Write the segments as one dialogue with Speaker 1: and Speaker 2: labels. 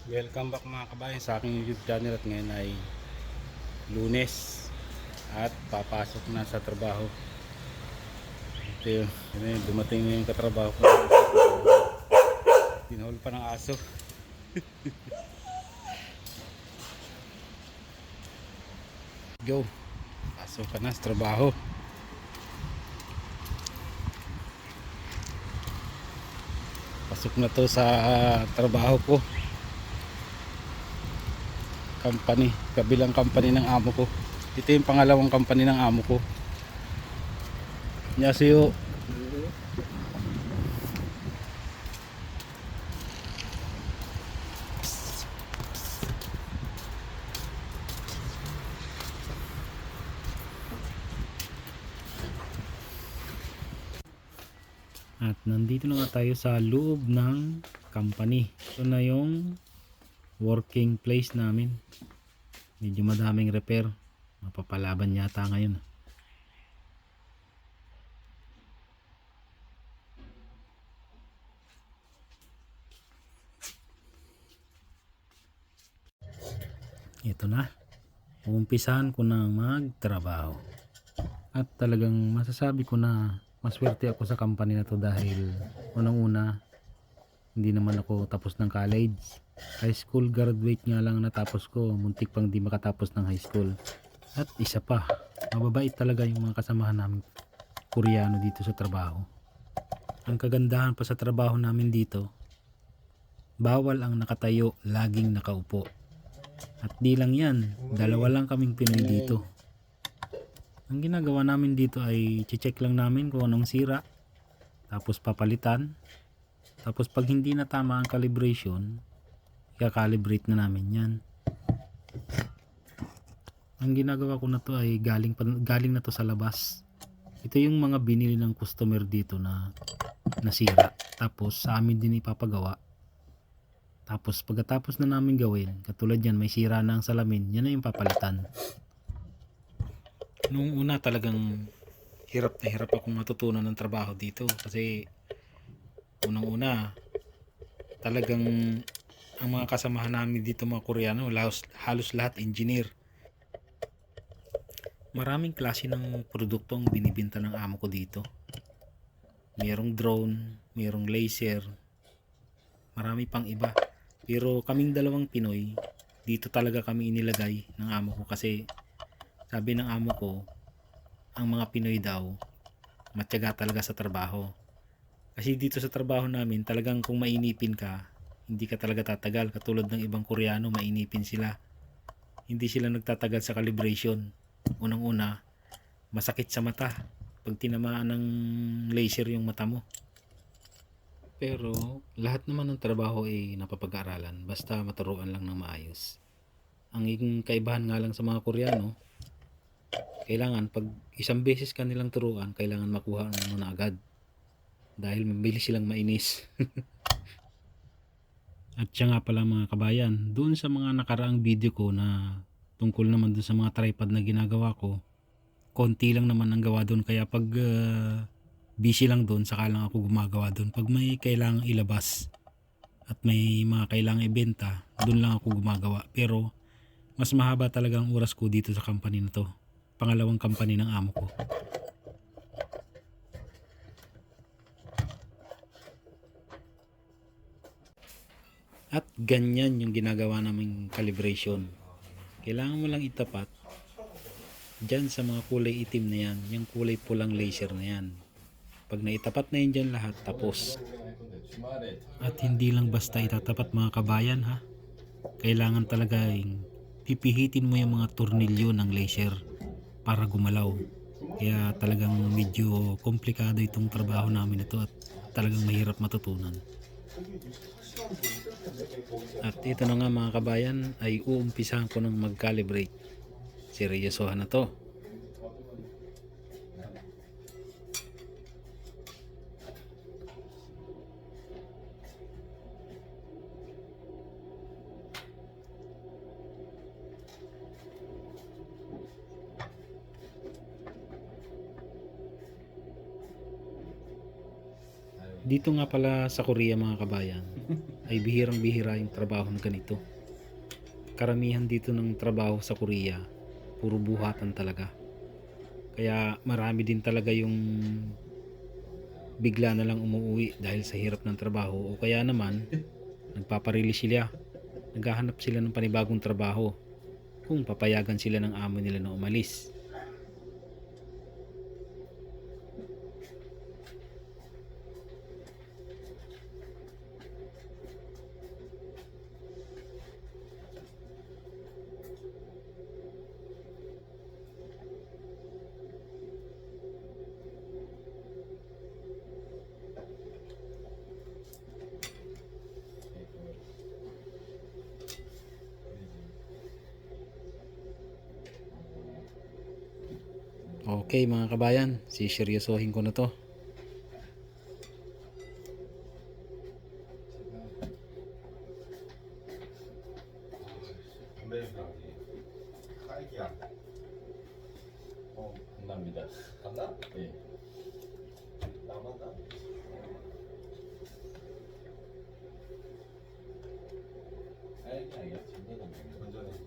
Speaker 1: Welcome back mga kabayan sa aking YouTube channel at ngayon ay Lunes at papasok na sa trabaho. Dumating na yung katrabaho ko. Tinahol pa ng aso. Go! Pasok ka na sa trabaho. Pasok na to sa trabaho ko. Company, kabilang company ng amo ko. Ito yung pangalawang company ng amo ko. Yasuyo. At nandito na nga tayo sa loob ng company. Ito na yung working place namin. Medyo madaming repair. Mapapalaban yata ngayon. Ito na. Umpisahan ko na magtrabaho. At talagang masasabi ko na maswerte ako sa company na to dahil unang-una hindi naman ako tapos ng college. High school graduate nga lang natapos ko. Muntik pang di makatapos ng high school. At isa pa, mababait talaga yung mga kasamahan namin Koreano dito sa trabaho. Ang kagandahan pa sa trabaho namin dito, bawal ang nakatayo, laging nakaupo. At di lang yan, dalawa lang kaming Pinoy dito. Ang ginagawa namin dito ay check lang namin kung anong sira, tapos papalitan. Tapos pag hindi na tama ang calibration, i-calibrate na namin yan. Ang ginagawa ko na to ay galing na to sa labas. Ito yung mga binili ng customer dito na nasira. Tapos sa amin din ipapagawa. Tapos pagkatapos na namin gawin, katulad yan may sira na ang salamin, yan na yung papalitan. Noong una talagang hirap na hirap akong matutunan ng trabaho dito kasi unang una talagang ang mga kasamahan namin dito mga Koreano halos lahat engineer. Maraming klase ng produkto ang binibenta ng amo ko dito. Mayroong drone, mayroong laser, marami pang iba. Pero kaming dalawang Pinoy, dito talaga kami inilagay ng amo ko kasi sabi ng amo ko, ang mga Pinoy daw, matyaga talaga sa trabaho. Kasi dito sa trabaho namin, talagang kung mainipin ka, hindi ka talaga tatagal. Katulad ng ibang Koreano, mainipin sila. Hindi sila nagtatagal sa calibration. Unang-una, masakit sa mata pag tinamaan ng laser yung mata mo. Pero lahat naman ng trabaho ay napapag-aaralan basta maturuan lang ng maayos. Ang kaibahan nga lang sa mga Koreano, kailangan pag isang beses ka nilang turuan, kailangan makuha mo na agad. Dahil mabilis silang mainis. At siya nga pala mga kabayan, doon sa mga nakaraang video ko na tungkol naman doon sa mga tripod na ginagawa ko, konti lang naman ang gawa doon. Kaya pag busy lang doon, saka lang ako gumagawa doon. Pag may kailangang ilabas at may mga kailangang ibenta, doon lang ako gumagawa. Pero mas mahaba talaga ang oras ko dito sa company na to. Pangalawang company ng amo ko. At ganyan yung ginagawa naming calibration. Kailangan mo lang itapat dyan sa mga kulay itim na yan, yung kulay pulang laser na yan. Pag naitapat na yun dyan lahat, tapos. At hindi lang basta itatapat mga kabayan ha. Kailangan talaga yung pipihitin mo yung mga tornilyo ng laser para gumalaw. Kaya talagang medyo komplikado itong trabaho namin ito at talagang mahirap matutunan. At ito na nga mga kabayan ay uumpisahan ko ng mag-calibrate. Seryosohan na to. Dito nga pala sa Korea mga kabayan, ay bihirang-bihira yung trabaho na ganito. Karamihan dito ng trabaho sa Korea, puro buhatan talaga. Kaya marami din talaga yung bigla na lang umuwi dahil sa hirap ng trabaho, o kaya naman nagpaparili sila, naghahanap sila ng panibagong trabaho kung papayagan sila ng amo nila na umalis. Okay mga kabayan, siseryosohin ko na to.
Speaker 2: 딸기야. 감사합니다. 갔나? 예. 나만 나? 딸기 아니야? 전전에.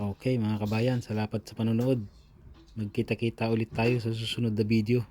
Speaker 1: Okay mga kabayan, salamat sa panonood. Magkita-kita ulit tayo sa susunod na video.